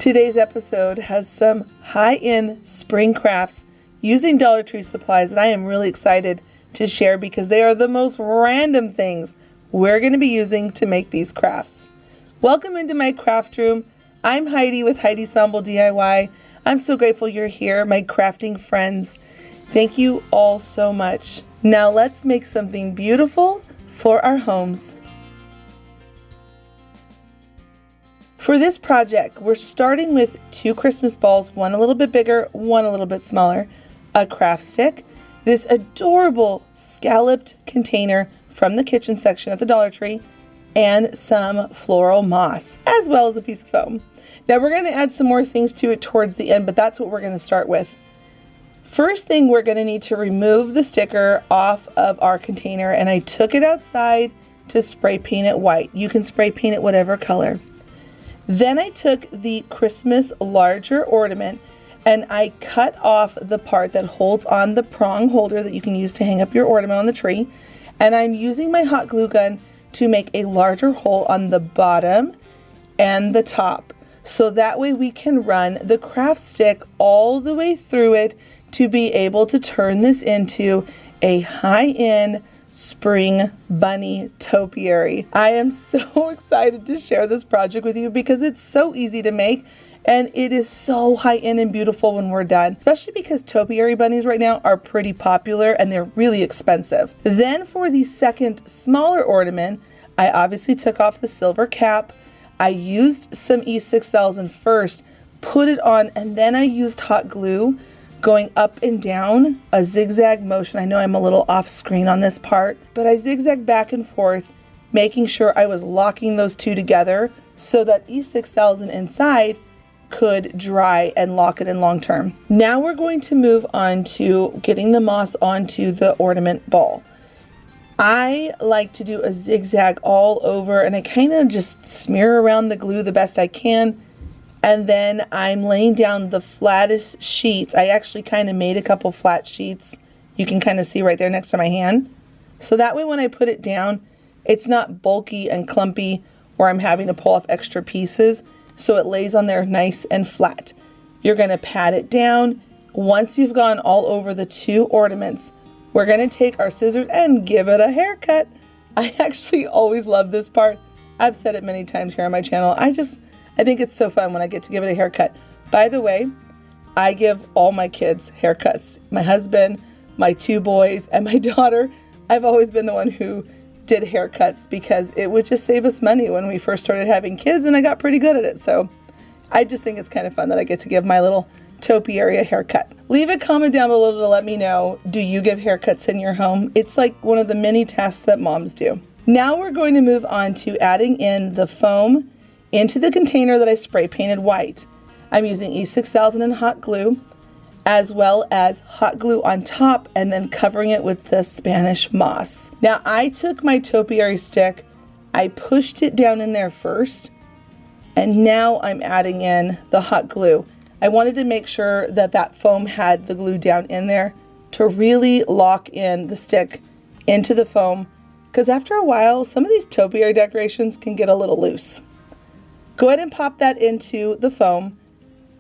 Today's episode has some high-end spring crafts using Dollar Tree supplies that I am really excited to share because they are the most random things we're going to be using to make these crafts. Welcome into my craft room. I'm Heidi with Heidi Sonboul DIY. I'm so grateful you're here, my crafting friends. Thank you all so much. Now let's make something beautiful for our homes. For this project, we're starting with 2 Christmas balls, one a little bit bigger, one a little bit smaller, a craft stick, this adorable scalloped container from the kitchen section at the Dollar Tree, and some floral moss, as well as a piece of foam. Now we're going to add some more things to it towards the end, but that's what we're going to start with. First thing, we're going to need to remove the sticker off of our container, and I took it outside to spray paint it white. You can spray paint it whatever color. Then I took the Christmas larger ornament and I cut off the part that holds on the prong holder that you can use to hang up your ornament on the tree. And I'm using my hot glue gun to make a larger hole on the bottom and the top. So that way we can run the craft stick all the way through it to be able to turn this into a high-end spring bunny topiary. I am so excited to share this project with you because it's so easy to make and it is so high-end and beautiful when we're done, especially because topiary bunnies right now are pretty popular and they're really expensive. Then for the second smaller ornament, I obviously took off the silver cap. I used some E6000 first, put it on, and then I used hot glue going up and down, a zigzag motion. I know I'm a little off screen on this part, but I zigzagged back and forth, making sure I was locking those two together so that E6000 inside could dry and lock it in long term. Now we're going to move on to getting the moss onto the ornament ball. I like to do a zigzag all over and I kind of just smear around the glue the best I can. And then I'm laying down the flattest sheets. I actually kind of made a couple flat sheets. You can kind of see right there next to my hand. So that way when I put it down, it's not bulky and clumpy where I'm having to pull off extra pieces. So it lays on there nice and flat. You're going to pat it down. Once you've gone all over the 2 ornaments, we're going to take our scissors and give it a haircut. I actually always love this part. I've said it many times here on my channel. I think it's so fun when I get to give it a haircut. By the way, I give all my kids haircuts. My husband, my 2 boys, and my daughter. I've always been the one who did haircuts because it would just save us money when we first started having kids, and I got pretty good at it. So I just think it's kind of fun that I get to give my little topiary a haircut. Leave a comment down below to let me know, do you give haircuts in your home? It's like one of the many tasks that moms do. Now we're going to move on to adding in the foam into the container that I spray painted white. I'm using E6000 and hot glue, as well as hot glue on top and then covering it with the Spanish moss. Now I took my topiary stick, I pushed it down in there first, and now I'm adding in the hot glue. I wanted to make sure that that foam had the glue down in there to really lock in the stick into the foam, because after a while, some of these topiary decorations can get a little loose. Go ahead and pop that into the foam.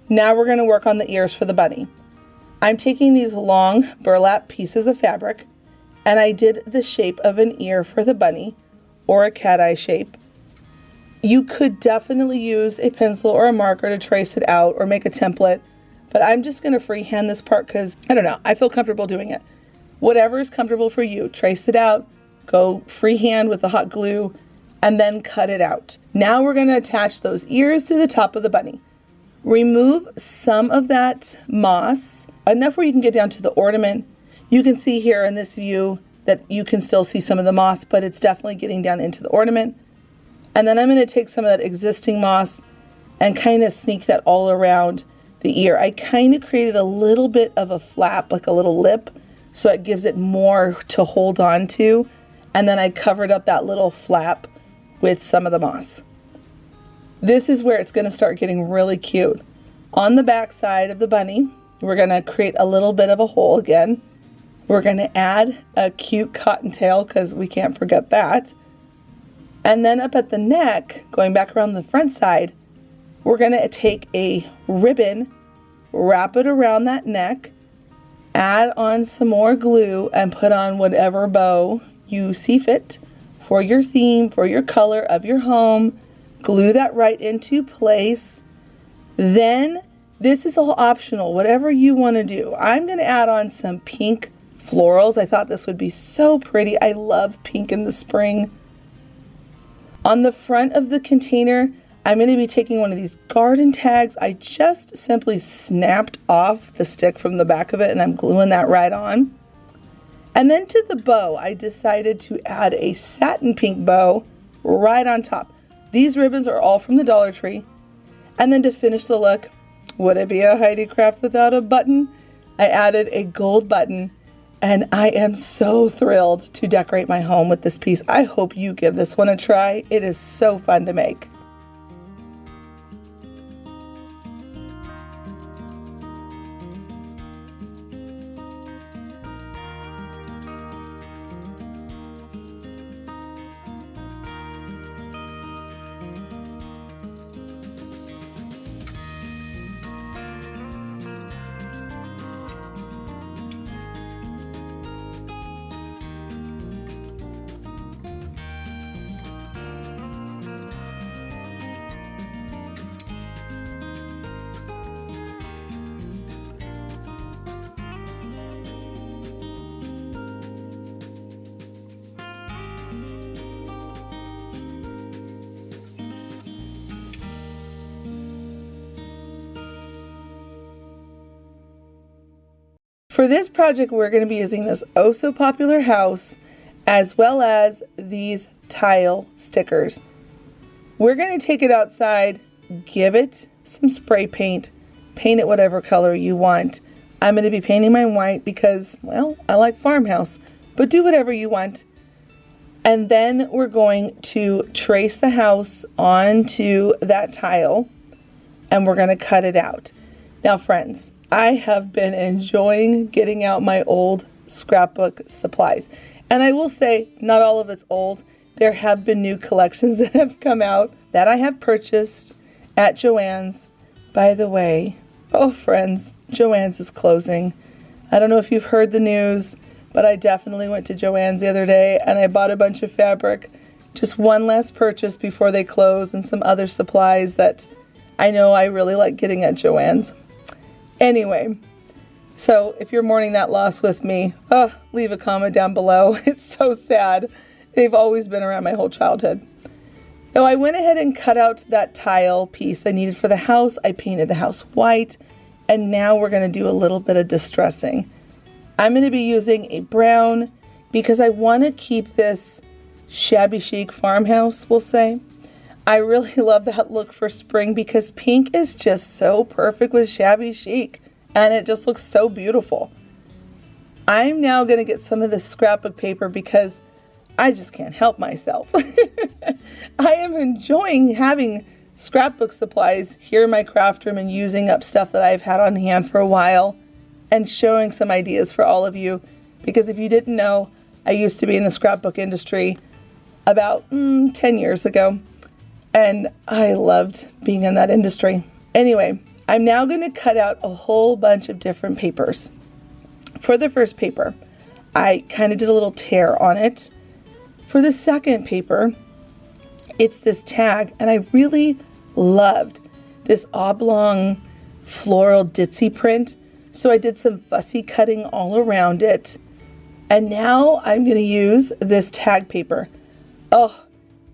Now we're going to work on the ears for the bunny. I'm taking these long burlap pieces of fabric and I did the shape of an ear for the bunny, or a cat eye shape. You could definitely use a pencil or a marker to trace it out or make a template, but I'm just going to freehand this part because, I don't know, I feel comfortable doing it. Whatever is comfortable for you, trace it out, go freehand with the hot glue, and then cut it out. Now we're going to attach those ears to the top of the bunny. Remove some of that moss, enough where you can get down to the ornament. You can see here in this view that you can still see some of the moss, but it's definitely getting down into the ornament. And then I'm going to take some of that existing moss and kind of sneak that all around the ear. I kind of created a little bit of a flap, like a little lip, so it gives it more to hold on to. And then I covered up that little flap with some of the moss. This is where it's going to start getting really cute. On the back side of the bunny, we're going to create a little bit of a hole again. We're going to add a cute cottontail because we can't forget that. And then up at the neck, going back around the front side, we're going to take a ribbon, wrap it around that neck, add on some more glue, and put on whatever bow you see fit for your theme, for your color of your home. Glue that right into place. Then, this is all optional, whatever you want to do. I'm going to add on some pink florals. I thought this would be so pretty. I love pink in the spring. On the front of the container, I'm going to be taking one of these garden tags. I just simply snapped off the stick from the back of it, and I'm gluing that right on. And then to the bow, I decided to add a satin pink bow right on top. These ribbons are all from the Dollar Tree. And then to finish the look, would it be a Heidi craft without a button? I added a gold button, and I am so thrilled to decorate my home with this piece. I hope you give this one a try. It is so fun to make. For this project, we're going to be using this oh so popular house, as well as these tile stickers. We're going to take it outside, give it some spray paint, paint it whatever color you want. I'm going to be painting mine white because, well, I like Farmhouse, but do whatever you want. And then we're going to trace the house onto that tile, and we're going to cut it out. Now, friends, I have been enjoying getting out my old scrapbook supplies. And I will say, not all of it's old. There have been new collections that have come out that I have purchased at Joann's. By the way, oh friends, Joann's is closing. I don't know if you've heard the news, but I definitely went to Joann's the other day and I bought a bunch of fabric. Just one last purchase before they close, and some other supplies that I know I really like getting at Joann's. Anyway, so if you're mourning that loss with me, leave a comment down below. It's so sad. They've always been around my whole childhood. So I went ahead and cut out that tile piece I needed for the house. I painted the house white, and now we're going to do a little bit of distressing. I'm going to be using a brown because I want to keep this shabby chic farmhouse, we'll say. I really love that look for spring because pink is just so perfect with shabby chic, and it just looks so beautiful. I'm now going to get some of this scrapbook paper because I just can't help myself. I am enjoying having scrapbook supplies here in my craft room and using up stuff that I've had on hand for a while and showing some ideas for all of you, because if you didn't know, I used to be in the scrapbook industry about 10 years ago. And I loved being in that industry. Anyway, I'm now going to cut out a whole bunch of different papers. For the first paper, I kind of did a little tear on it. For the second paper, it's this tag, and I really loved this oblong floral ditzy print. So I did some fussy cutting all around it. And now I'm going to use this tag paper. Oh,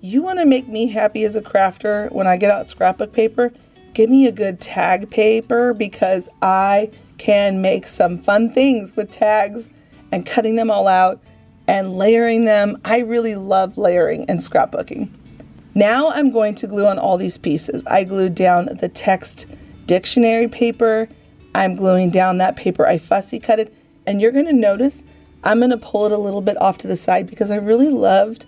you want to make me happy as a crafter when I get out scrapbook paper? Give me a good tag paper, because I can make some fun things with tags and cutting them all out and layering them. I really love layering and scrapbooking. Now I'm going to glue on all these pieces. I glued down the text dictionary paper. I'm gluing down that paper I fussy cutted, and you're going to notice I'm going to pull it a little bit off to the side because I really loved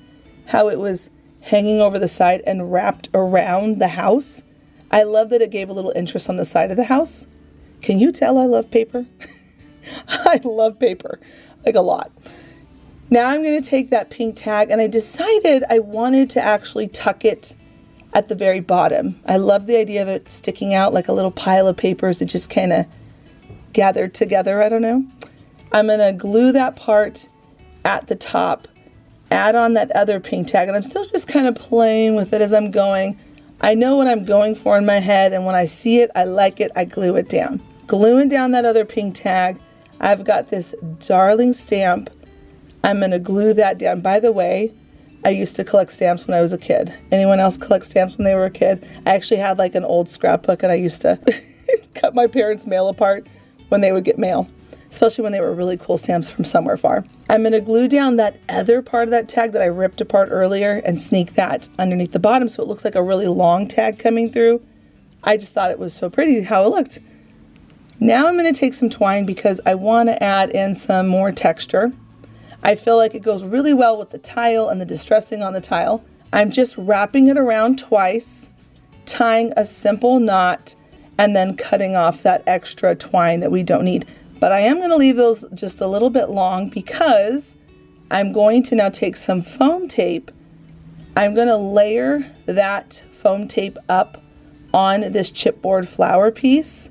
how it was hanging over the side and wrapped around the house. I love that it gave a little interest on the side of the house. Can you tell I love paper? I love paper, like a lot. Now I'm going to take that pink tag, and I decided I wanted to actually tuck it at the very bottom. I love the idea of it sticking out like a little pile of papers that just kind of gathered together, I don't know. I'm gonna glue that part at the top, add on that other pink tag, and I'm still just kind of playing with it as I'm going. I know what I'm going for in my head, and when I see it, I like it, I glue it down. Gluing down that other pink tag, I've got this darling stamp. I'm gonna glue that down. By the way, I used to collect stamps when I was a kid. Anyone else collect stamps when they were a kid? I actually had like an old scrapbook, and I used to cut my parents' mail apart when they would get mail, especially when they were really cool stamps from somewhere far. I'm gonna glue down that other part of that tag that I ripped apart earlier and sneak that underneath the bottom so it looks like a really long tag coming through. I just thought it was so pretty how it looked. Now I'm gonna take some twine because I wanna add in some more texture. I feel like it goes really well with the tile and the distressing on the tile. I'm just wrapping it around twice, tying a simple knot, and then cutting off that extra twine that we don't need. But I am going to leave those just a little bit long because I'm going to now take some foam tape. I'm going to layer that foam tape up on this chipboard flower piece,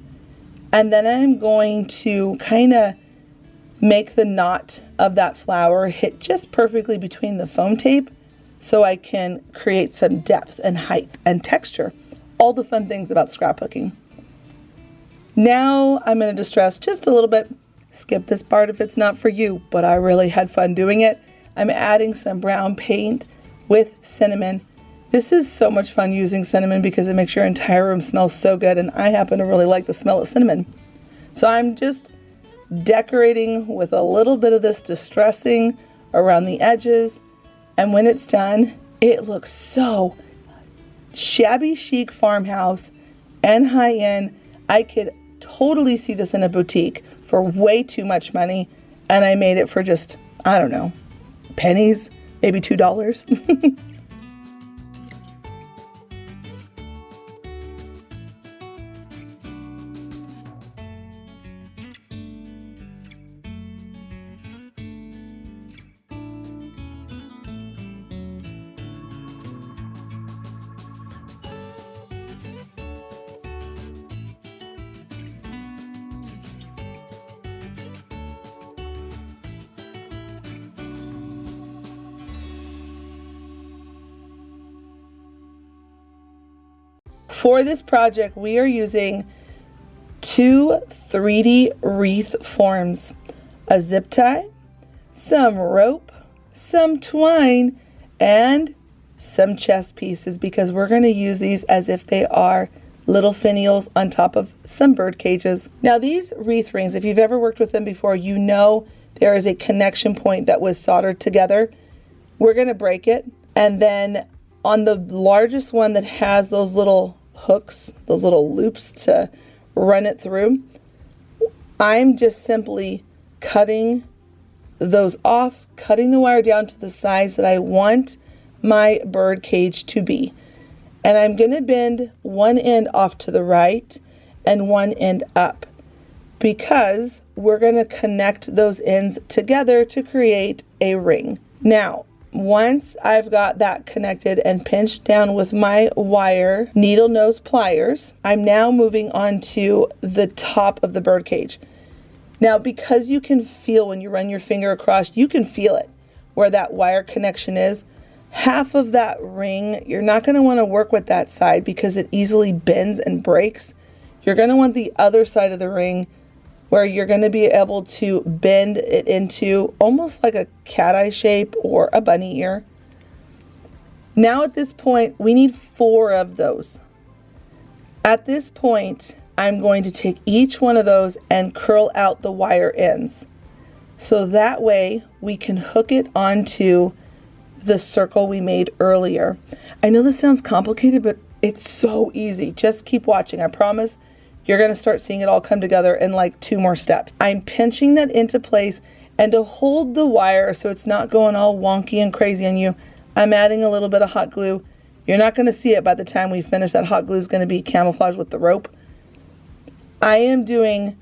and then I'm going to kind of make the knot of that flower hit just perfectly between the foam tape so I can create some depth and height and texture. All the fun things about scrapbooking. Now I'm going to distress just a little bit. Skip this part if it's not for you, but I really had fun doing it. I'm adding some brown paint with cinnamon. This is so much fun using cinnamon because it makes your entire room smell so good, and I happen to really like the smell of cinnamon. So I'm just decorating with a little bit of this distressing around the edges, and when it's done, it looks so shabby chic farmhouse and high-end. I could totally see this in a boutique for way too much money, and I made it for just, I don't know, pennies, maybe $2. For this project, we are using 2 3D wreath forms, a zip tie, some rope, some twine, and some chess pieces because we're going to use these as if they are little finials on top of some bird cages. Now these wreath rings, if you've ever worked with them before, you know there is a connection point that was soldered together. We're going to break it, and then on the largest one that has those little hooks, those little loops to run it through, I'm just simply cutting those off, cutting the wire down to the size that I want my bird cage to be. And I'm going to bend one end off to the right and one end up because we're going to connect those ends together to create a ring. Now, once I've got that connected and pinched down with my wire needle nose pliers, I'm now moving on to the top of the bird cage. Now, because you can feel when you run your finger across, you can feel it where that wire connection is. Half of that ring, you're not going to want to work with that side because it easily bends and breaks. You're going to want the other side of the ring where you're going to be able to bend it into almost like a cat eye shape or a bunny ear. Now at this point, we need 4 of those. At this point, I'm going to take each one of those and curl out the wire ends. So that way we can hook it onto the circle we made earlier. I know this sounds complicated, but it's so easy. Just keep watching. I promise you're going to start seeing it all come together in like 2 more steps. I'm pinching that into place, and to hold the wire so it's not going all wonky and crazy on you, I'm adding a little bit of hot glue. You're not going to see it by the time we finish. That hot glue is going to be camouflaged with the rope. I am doing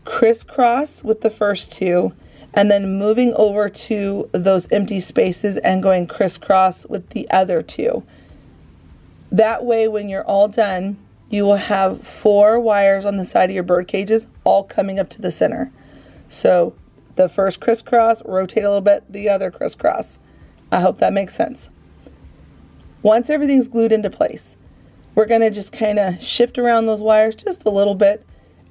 crisscross with the first 2, and then moving over to those empty spaces and going crisscross with the other 2. That way, when you're all done, you will have 4 wires on the side of your bird cages all coming up to the center. So the first crisscross, rotate a little bit, the other crisscross. I hope that makes sense. Once everything's glued into place, we're going to just kind of shift around those wires just a little bit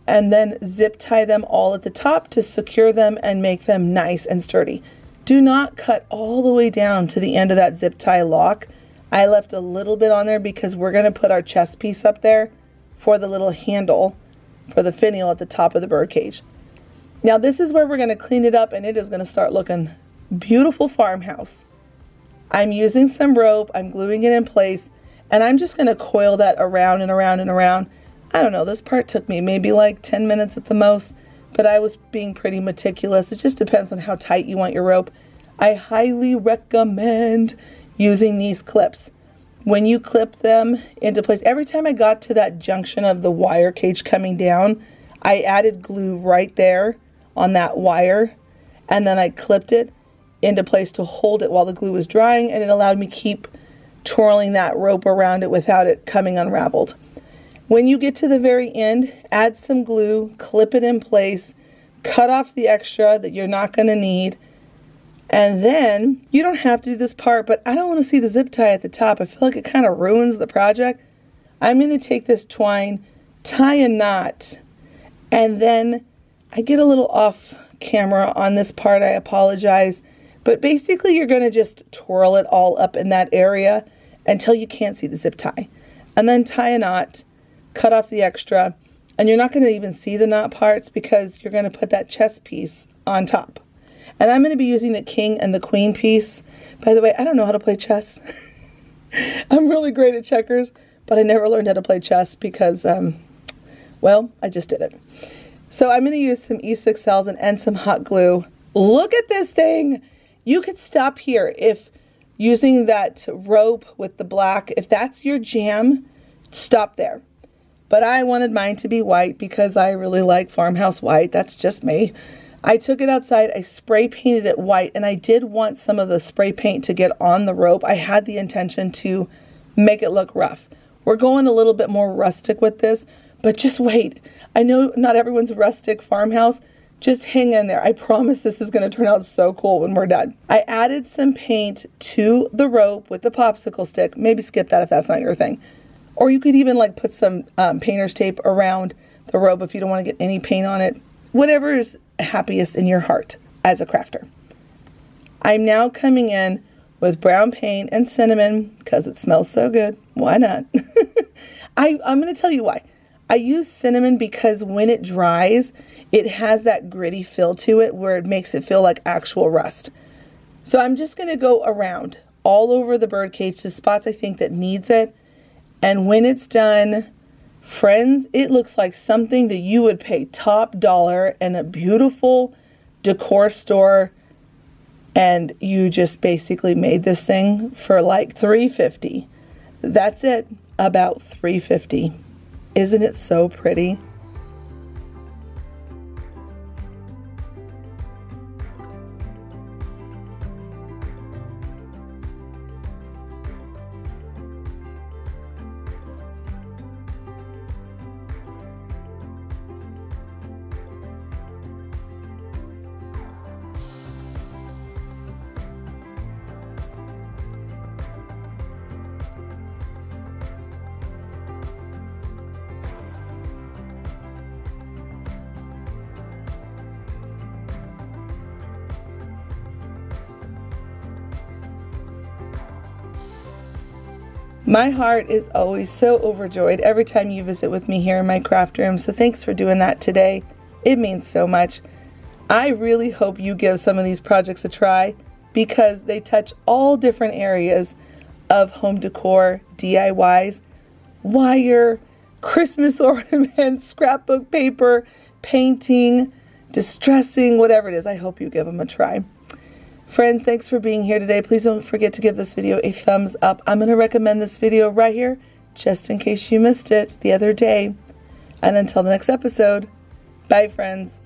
and then zip tie them all at the top to secure them and make them nice and sturdy. Do not cut all the way down to the end of that zip tie lock. I left a little bit on there because we're going to put our chest piece up there for the little handle for the finial at the top of the bird cage. Now this is where we're going to clean it up and it is going to start looking beautiful farmhouse. I'm using some rope, I'm gluing it in place, and I'm just going to coil that around and around and around. I don't know, this part took me maybe like 10 minutes at the most, but I was being pretty meticulous. It just depends on how tight you want your rope. I highly recommend using these clips. When you clip them into place, every time I got to that junction of the wire cage coming down, I added glue right there on that wire, and then I clipped it into place to hold it while the glue was drying, and it allowed me to keep twirling that rope around it without it coming unraveled. When you get to the very end, add some glue, clip it in place, cut off the extra that you're not going to need, and then you don't have to do this part, but I don't want to see the zip tie at the top. I feel like it kind of ruins the project. I'm going to take this twine, tie a knot, and then I get a little off camera on this part. I apologize. But basically you're going to just twirl it all up in that area until you can't see the zip tie. And then tie a knot, cut off the extra, and you're not going to even see the knot parts because you're going to put that chest piece on top. And I'm going to be using the king and the queen piece. By the way, I don't know how to play chess. I'm really great at checkers, but I never learned how to play chess because, well, I just did it. So I'm going to use some E6Ls and some hot glue. Look at this thing. You could stop here if using that rope with the black, if that's your jam, stop there. But I wanted mine to be white because I really like farmhouse white. That's just me. I took it outside, I spray painted it white, and I did want some of the spray paint to get on the rope. I had the intention to make it look rough. We're going a little bit more rustic with this, but just wait. I know not everyone's rustic farmhouse. Just hang in there. I promise this is going to turn out so cool when we're done. I added some paint to the rope with the popsicle stick. Maybe skip that if that's not your thing. Or you could even like put some painter's tape around the rope if you don't want to get any paint on it. Whatever is happiest in your heart as a crafter. I'm now coming in with brown paint and cinnamon because it smells so good. Why not? I'm going to tell you why. I use cinnamon because when it dries, it has that gritty feel to it where it makes it feel like actual rust. So I'm just going to go around all over the birdcage to spots I think that needs it. And when it's done, friends, it looks like something that you would pay top dollar in a beautiful decor store. And you just basically made this thing for like $3.50. That's it, about $3.50. Isn't it so pretty? My heart is always so overjoyed every time you visit with me here in my craft room, so thanks for doing that today. It means so much. I really hope you give some of these projects a try because they touch all different areas of home decor, DIYs, wire, Christmas ornaments, scrapbook paper, painting, distressing, whatever it is. I hope you give them a try. Friends, thanks for being here today. Please don't forget to give this video a thumbs up. I'm going to recommend this video right here, just in case you missed it the other day. And until the next episode, bye friends.